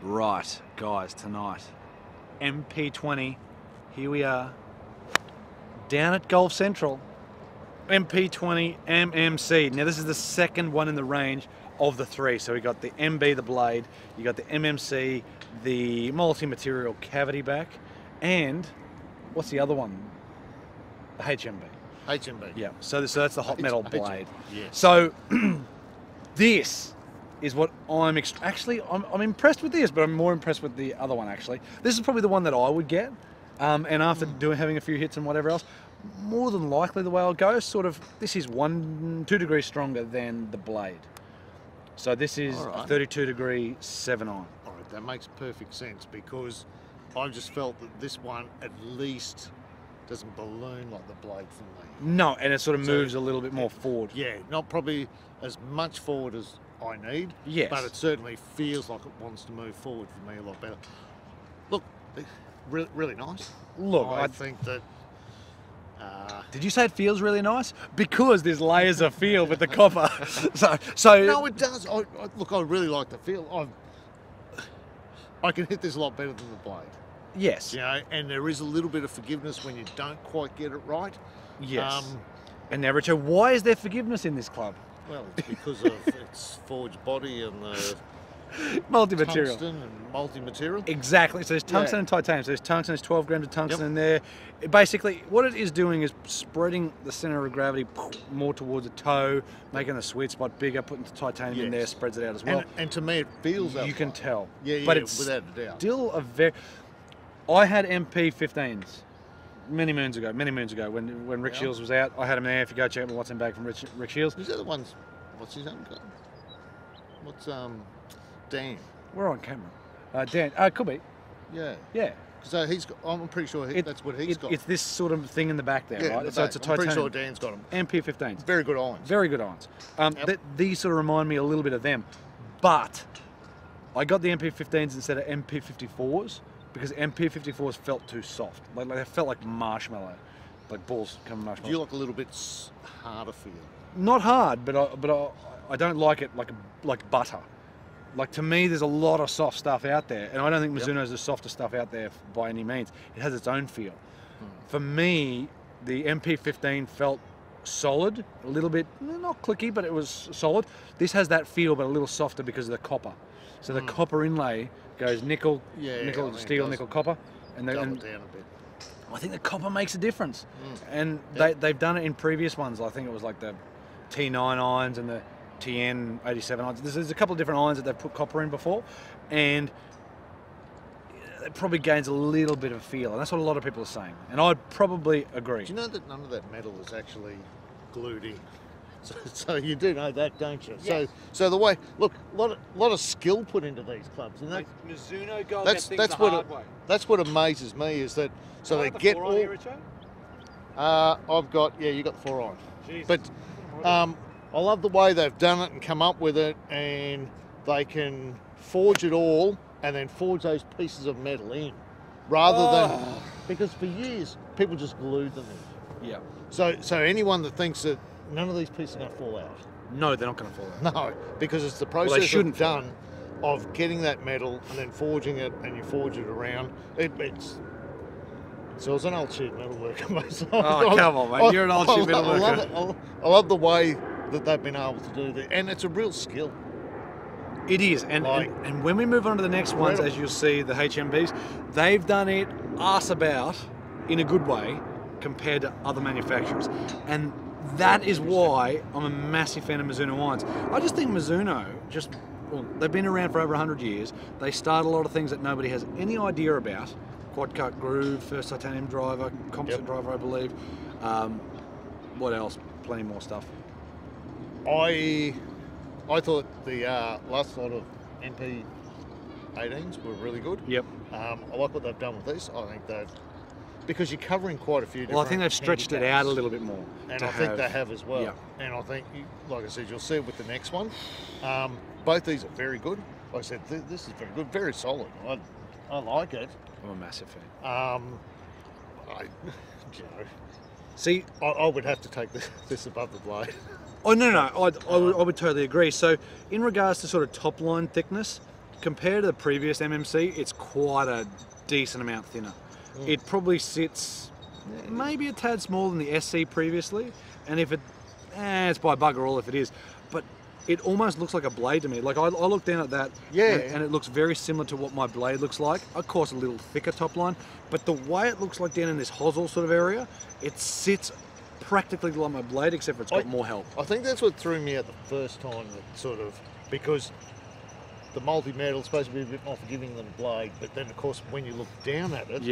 Right, guys, tonight, MP20, here we are, down at Golf Central, MP20 MMC. Now this is the second one in the range of the three. So we got the MB, the blade, you got the MMC, the multi-material cavity back, and what's the other one? The HMB. HMB. Yeah, so that's the hot metal blade. Yes. So this is what I'm impressed with this, but I'm more impressed with the other one actually. This is probably the one that I would get, and after having a few hits and whatever else, more than likely the way I'll go, sort of, this is 2 degrees stronger than the blade. So this is a 32 degree 7 iron. All right, that makes perfect sense because I just felt that this one at least doesn't balloon like the blade for me. No, and it sort of moves a little bit more forward. Yeah, not probably as much forward as I need, yes, but it certainly feels like it wants to move forward for me a lot better. Look, really nice. Look, I think that... did you say it feels really nice? Because there's layers of feel with the copper. so no, it does. Look, I really like the feel. I can hit this a lot better than the blade. Yes. You know, and there is a little bit of forgiveness when you don't quite get it right. Yes. And now, Richo, why is there forgiveness in this club? Well, it's because of its forged body and the multi-material. Tungsten and multi-material. Exactly. So there's tungsten and titanium. So there's tungsten, there's 12 grams of tungsten in there. Basically, what it is doing is spreading the center of gravity more towards the toe, making the sweet spot bigger, putting the titanium in there, spreads it out as well. And to me, it feels that you can tell. Yeah, but it's without a doubt. Still a very... I had MP15s many moons ago when Rick Shields was out. I had him there. If you go check out my What's in Bag from Rick Shields. These are the ones... What's his name? What's Dan? We're on camera. Dan. Could be. Yeah. Yeah. So he's got, I'm pretty sure that's what he's got. It's this sort of thing in the back there, right? So it's a titanium. I'm pretty sure Dan's got them. MP15s. Very good irons. Very good irons. These sort of remind me a little bit of them, but I got the MP15s instead of MP54s because MP54s felt too soft. Like they felt like marshmallow, like balls coming marshmallow. Do you like a little bit harder feel? Not hard, but I don't like it like butter. Like, to me, there's a lot of soft stuff out there, and I don't think Mizuno's the softest stuff out there by any means. It has its own feel. For me, the MP15 felt solid, a little bit, not clicky, but it was solid. This has that feel, but a little softer because of the copper. So the copper inlay goes nickel, steel, nickel, copper. And down a bit. I think the copper makes a difference. And they've done it in previous ones. I think it was like the T9 irons and the TN 87 irons. There's a couple of different irons that they've put copper in before, and it probably gains a little bit of feel, and that's what a lot of people are saying, and I'd probably agree. Do you know that none of that metal is actually glued in? So you do know that, don't you? Yes. So the way, look, a lot of skill put into these clubs, and Mizuno go that's what amazes me is that they get all. Here, I've got you got the 4 iron, Jesus. but I love the way they've done it and come up with it, and they can forge it all and then forge those pieces of metal in, rather than, because for years people just glued them in. Yeah. So anyone that thinks that none of these pieces are going to fall out. No, they're not going to fall out. No, because it's the process of getting that metal and then forging it, and you forge it around. So I was an old sheet metal worker, mate. Oh, come on, mate. You're an old sheet metal worker. I love the way that they've been able to do that, and it's a real skill. It is, and when we move on to the next ones, as you'll see, the HMBs, they've done it arse about in a good way compared to other manufacturers, and that is why I'm a massive fan of Mizuno irons. I just think Mizuno they've been around for over 100 years. They start a lot of things that nobody has any idea about. Quad cut groove, first titanium driver, composite driver, I believe. What else? Plenty more stuff. I thought the last lot of MP18s were really good. Yep. I like what they've done with this. I think that because you're covering quite a few different. Well, I think they've stretched it out a little bit more. And I think they have as well. Yeah. And I think, like I said, you'll see it with the next one. Both these are very good. Like I said, this is very good, very solid. I like it. I'm a massive fan. See, I would have to take this above the blade. Oh, no, I would totally agree. So in regards to sort of top line thickness, compared to the previous MMC, it's quite a decent amount thinner. It probably sits maybe a tad smaller than the SC previously, and if it, it's by bugger all if it is, but it almost looks like a blade to me. Like I look down at that, and it looks very similar to what my blade looks like. Of course, a little thicker top line, but the way it looks like down in this hosel sort of area, it sits practically like my blade, except for it's got more help. I think that's what threw me at the first time, that sort of, because the multi-metal is supposed to be a bit more forgiving than the blade, but then of course when you look down at it,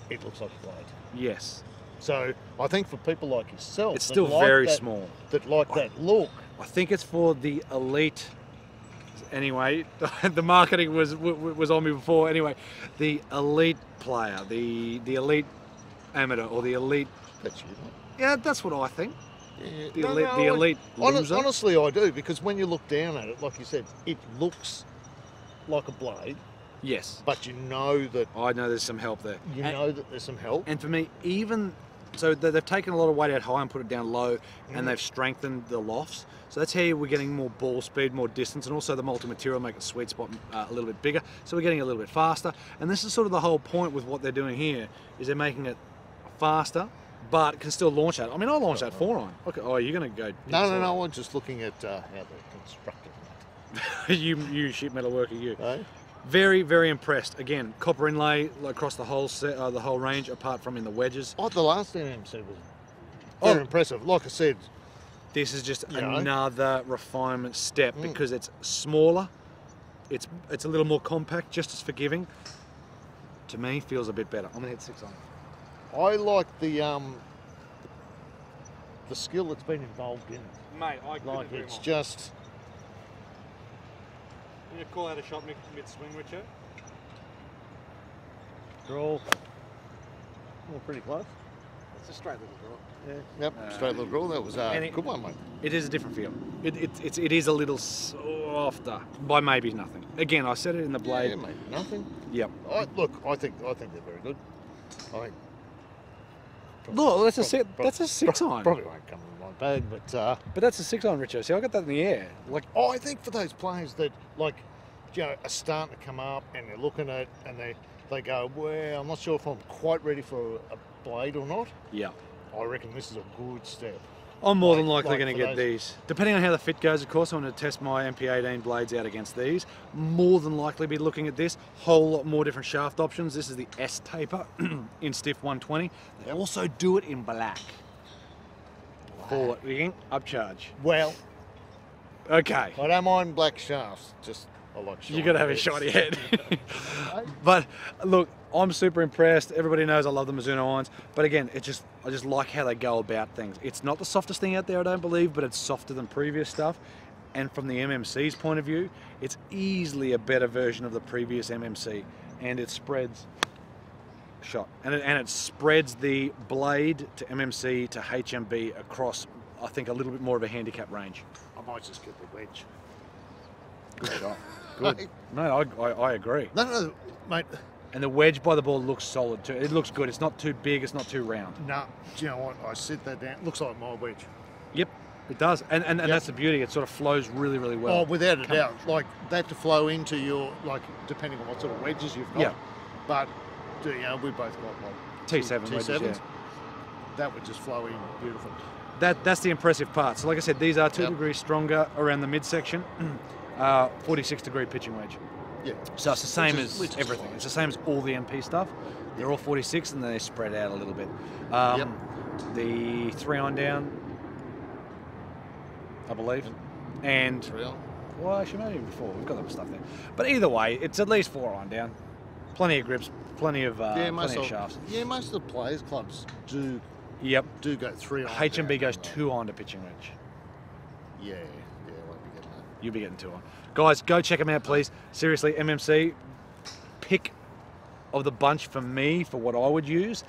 it looks like a blade. Yes. So I think for people like yourself, it's still very small. That like that look. I think it's for the elite. Anyway, the marketing was on me before. Anyway, the elite player, the elite amateur, or the elite. That's you, mate. Yeah, that's what I think. Yeah. The elite loser. Honestly, I do, because when you look down at it, like you said, it looks like a blade. Yes. But you know that. I know there's some help there. You know that there's some help. And for me, even so, they've taken a lot of weight out high and put it down low, and they've strengthened the lofts. So that's how we're getting more ball speed, more distance, and also the multi-material make the sweet spot a little bit bigger. So we're getting a little bit faster. And this is sort of the whole point with what they're doing here, is they're making it faster, but can still launch that. I mean, I'll launch that 4-iron. Okay. Oh, you're going to go... No, I'm just looking at how they're constructed. you sheet metal worker, you. Hey? Very, very impressed. Again, copper inlay across the whole set, the whole range, apart from in the wedges. Oh, the last MMC was very impressive. Like I said, this is just another refinement step because it's smaller, it's a little more compact, just as forgiving. To me, feels a bit better. I'm gonna hit 6 on. I like the skill that's been involved in it. Mate, I couldn't like agree it's more. just. Can you call out a shot mid-swing, Richard? Draw. Well, pretty close. It's a straight little draw. Yeah. Yep. Straight little draw. That was a good one, mate. It is a different feel. It is a little softer by maybe nothing. Again, I said it in the blade. Yeah, maybe nothing. Yep. Look, I think they're very good. Look, that's a 6 iron. Probably won't come in my bag, but that's a 6 iron, Richard. See, I got that in the air. Like, I think for those players that are starting to come up and they're looking at it and they go, well, I'm not sure if I'm quite ready for a blade or not. Yeah. I reckon this is a good step. I'm more than likely going to get these. Depending on how the fit goes, of course, I'm going to test my MP18 blades out against these. More than likely be looking at this. Whole lot more different shaft options. This is the S taper in stiff 120. They also do it in black. Forward, upcharge. Well, okay. I don't mind black shafts. Just I like shiny. You got to have a shiny head. But look, I'm super impressed. Everybody knows I love the Mizuno irons, but again, I just like how they go about things. It's not the softest thing out there, I don't believe, but it's softer than previous stuff. And from the MMC's point of view, it's easily a better version of the previous MMC, and it spreads and it spreads the blade to MMC to HMB across, I think, a little bit more of a handicap range. I might just get the wedge. Good shot. Good. No, I agree. No, mate. And the wedge by the ball looks solid too. It looks good. It's not too big. It's not too round. No, do you know what? I sit that down. Looks like my wedge. Yep, it does. And that's the beauty. It sort of flows really, really well. Oh, without a doubt. Like that to flow into your, depending on what sort of wedges you've got. Yeah. But, we both got T7 wedges, yeah. That would just flow in beautiful. That's the impressive part. So like I said, these are 2 degrees stronger around the midsection. 46-degree pitching wedge. Yeah. So it's the same as everything. It's the same as all the MP stuff. They're all 46 and then they spread out a little bit. The 3-iron down, I believe. And 3-iron. Well, actually maybe before. We've got other stuff there. But either way, it's at least 4-iron down. Plenty of grips, plenty of shafts. Yeah, most of the players clubs do. Yep. Do go 3-iron. HMB goes 2-iron to pitching wedge. Yeah, I won't be getting that. You'll be getting 2-iron. Guys, go check them out, please. Seriously, MMC, pick of the bunch for me for what I would use.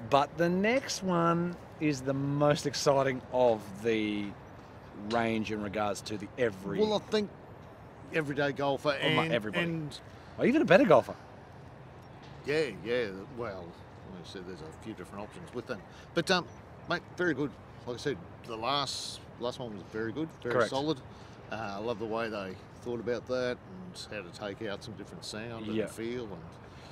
But the next one is the most exciting of the range in regards to the Well, I think everyday golfer and everybody. And even a better golfer. Yeah. Well, like I said, there's a few different options with them. But mate, very good. Like I said, the last one was very good, very solid. I love the way they thought about that and how to take out some different sound and feel.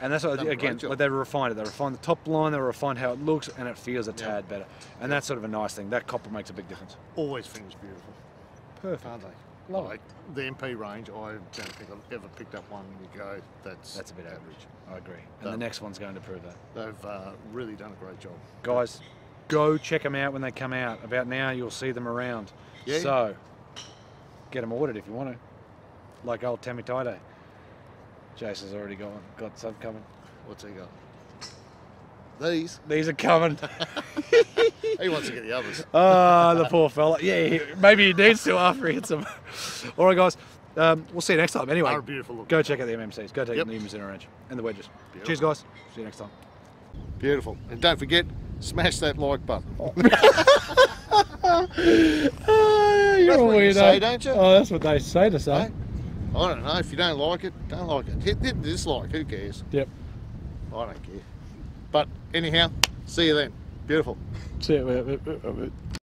And that's what, again, like they refined it. They refined the top line, they refined how it looks, and it feels a tad better. And that's sort of a nice thing. That copper makes a big difference. Always finished beautiful. Perfect. Aren't they? Love like the MP range, I don't think I've ever picked up one and you go, that's a bit average. I agree. And the next one's going to prove that. They've really done a great job. Guys, go check them out when they come out. About now, you'll see them around. Yeah. So, get them ordered if you want to. Like old Tammy Tide. Jason's already got some coming. What's he got? These. These are coming. He wants to get the others. Ah, the poor fella. Yeah, maybe he needs to after he hits them. All right, guys. We'll see you next time. Anyway, They're a beautiful look. go check out the MMCs. Go take the MIZUNO range and the wedges. Beautiful. Cheers, guys. See you next time. Beautiful. And don't forget, smash that like button. You're a weirdo. Say, don't you? Oh, that's what they say to say. Hey? I don't know. If you don't like it, don't like it. Hit dislike. Who cares? Yep. I don't care. But anyhow, see you then. Beautiful. See you.